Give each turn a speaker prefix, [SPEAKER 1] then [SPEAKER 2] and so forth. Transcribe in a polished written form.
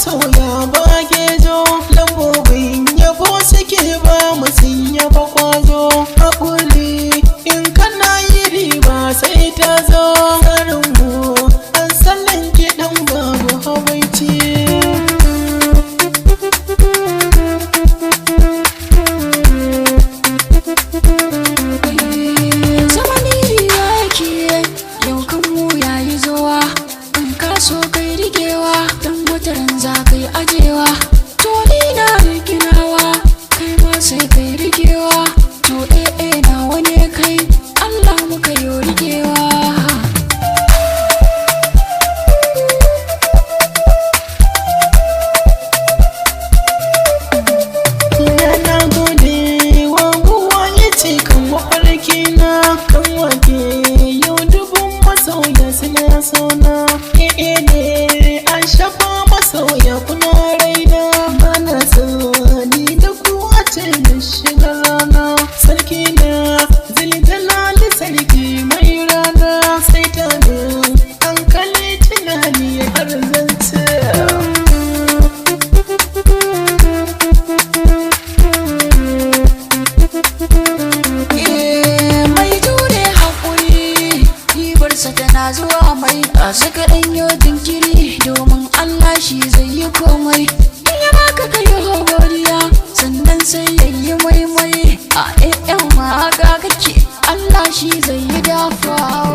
[SPEAKER 1] masoya ba gezo, lambobin yabo suke ba mu sun yaba kwazo. Haƙuri in kana yi riba sai ta zo, tsarinmu an sallan kiɗan babu habaici.
[SPEAKER 2] So kai rigewa dan wataran za kai ajewa, to ni na riginawa kai ma sai kai rigewa, to na wane kai Allah muka yi rigewa.
[SPEAKER 1] Na gode wa buwa ya ce kan mafarki na, kan wake yau dubun masoya suna sona. Ne an shafa masoya kuna raina, bana so ni da ku a ce da shiga rana. Sarki na ziljalali sarki mai rana, sai ta da hankali tunani har zance.
[SPEAKER 2] Mai jure haƙuri ribarsa tana zuwa mai, a saka ɗanyo jinkiri domin Allah shi zai yi komai. In ya baka kai godiya sannan sai ya yi maimai, a ma haka kake Allah shi zai yi dafa.